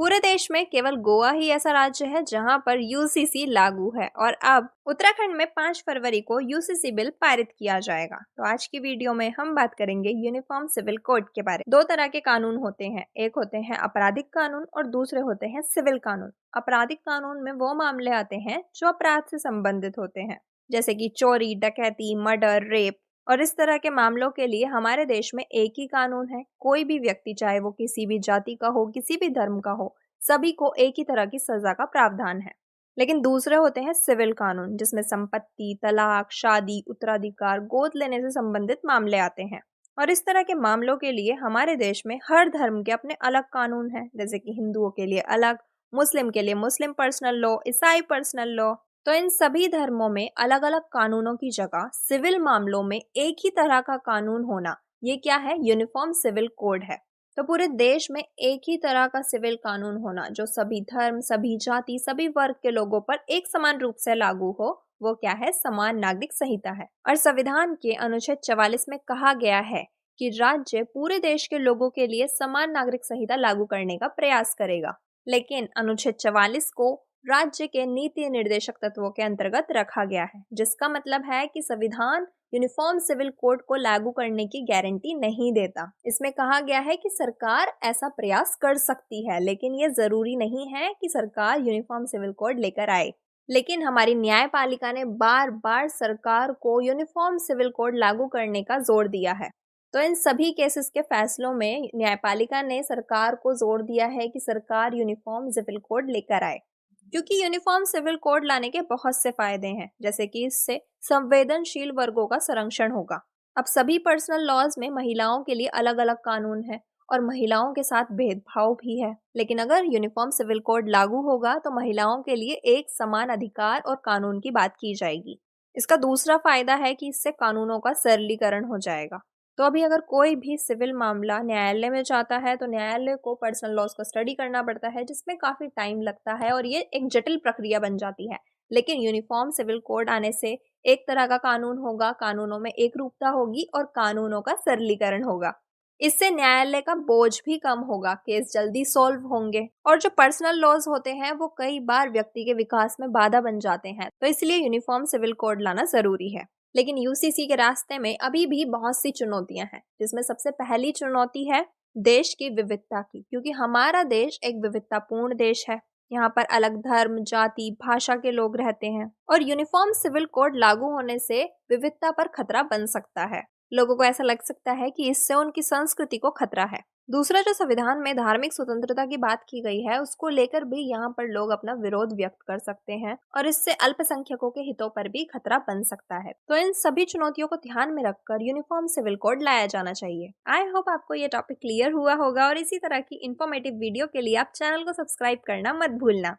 पूरे देश में केवल गोवा ही ऐसा राज्य है जहां पर यूसीसी लागू है और अब उत्तराखंड में 5 फरवरी को यूसीसी बिल पारित किया जाएगा। तो आज की वीडियो में हम बात करेंगे यूनिफॉर्म सिविल कोड के बारे में। 2 तरह के कानून होते हैं, एक होते हैं आपराधिक कानून और दूसरे होते हैं सिविल कानून। आपराधिक कानून में वो मामले आते हैं जो अपराध से संबंधित होते हैं, जैसे कि चोरी, डकैती, मर्डर, रेप। और इस तरह के मामलों के लिए हमारे देश में एक ही कानून है। कोई भी व्यक्ति, चाहे वो किसी भी जाति का हो, किसी भी धर्म का हो, सभी को एक ही तरह की सजा का प्रावधान है। लेकिन दूसरे होते हैं सिविल कानून, जिसमें संपत्ति, तलाक, शादी, उत्तराधिकार, गोद लेने से संबंधित मामले आते हैं। और इस तरह के मामलों के लिए हमारे देश में हर धर्म के अपने अलग कानून हैं, जैसे कि हिंदुओं के लिए अलग, मुस्लिम के लिए मुस्लिम पर्सनल लॉ, ईसाई पर्सनल लॉ। तो इन सभी धर्मों में अलग अलग कानूनों की जगह सिविल मामलों में एक ही तरह का कानून होना, ये क्या है? यूनिफॉर्म सिविल कोड है। तो पूरे देश में एक ही तरह का सिविल कानून होना जो सभी धर्म, सभी जाति, सभी वर्ग के लोगों पर एक समान रूप से लागू हो, वो क्या है? समान नागरिक संहिता है। और संविधान के अनुच्छेद 44 में कहा गया है कि राज्य पूरे देश के लोगों के लिए समान नागरिक संहिता लागू करने का प्रयास करेगा। लेकिन अनुच्छेद 44 को राज्य के नीति निर्देशक तत्वों के अंतर्गत रखा गया है, जिसका मतलब है कि संविधान यूनिफॉर्म सिविल कोड को लागू करने की गारंटी नहीं देता। इसमें कहा गया है कि सरकार ऐसा प्रयास कर सकती है, लेकिन ये जरूरी नहीं है कि सरकार यूनिफॉर्म सिविल कोड लेकर आए। लेकिन हमारी न्यायपालिका ने बार बार सरकार को यूनिफॉर्म सिविल कोड लागू करने का जोर दिया है। तो इन सभी केसेस के फैसलों में न्यायपालिका ने सरकार को जोर दिया है कि सरकार यूनिफॉर्म सिविल कोड लेकर आए, क्योंकि यूनिफॉर्म सिविल कोड लाने के बहुत से फायदे हैं, जैसे कि इससे संवेदनशील वर्गों का संरक्षण होगा। अब सभी पर्सनल लॉज में महिलाओं के लिए अलग अलग कानून है और महिलाओं के साथ भेदभाव भी है। लेकिन अगर यूनिफॉर्म सिविल कोड लागू होगा तो महिलाओं के लिए एक समान अधिकार और कानून की बात की जाएगी। इसका दूसरा फायदा है कि इससे कानूनों का सरलीकरण हो जाएगा। तो अभी अगर कोई भी सिविल मामला न्यायालय में जाता है तो न्यायालय को पर्सनल लॉज को स्टडी करना पड़ता है, जिसमें काफी टाइम लगता है और ये एक जटिल प्रक्रिया बन जाती है। लेकिन यूनिफॉर्म सिविल कोड आने से एक तरह का कानून होगा, कानूनों में एक रूपता होगी और कानूनों का सरलीकरण होगा। इससे न्यायालय का बोझ भी कम होगा, केस जल्दी सॉल्व होंगे। और जो पर्सनल लॉज होते हैं वो कई बार व्यक्ति के विकास में बाधा बन जाते हैं, तो इसलिए यूनिफॉर्म सिविल कोड लाना जरूरी है। लेकिन यूसीसी के रास्ते में अभी भी बहुत सी चुनौतियां हैं, जिसमें सबसे पहली चुनौती है देश की विविधता की, क्योंकि हमारा देश एक विविधतापूर्ण देश है। यहाँ पर अलग धर्म, जाति, भाषा के लोग रहते हैं और यूनिफॉर्म सिविल कोड लागू होने से विविधता पर खतरा बन सकता है। लोगों को ऐसा लग सकता है कि इससे उनकी संस्कृति को खतरा है। दूसरा, जो संविधान में धार्मिक स्वतंत्रता की बात की गई है, उसको लेकर भी यहाँ पर लोग अपना विरोध व्यक्त कर सकते हैं और इससे अल्पसंख्यकों के हितों पर भी खतरा बन सकता है। तो इन सभी चुनौतियों को ध्यान में रखकर यूनिफॉर्म सिविल कोड लाया जाना चाहिए। आई होप आपको ये टॉपिक क्लियर हुआ होगा और इसी तरह की इंफॉर्मेटिव वीडियो के लिए आप चैनल को सब्सक्राइब करना मत भूलना।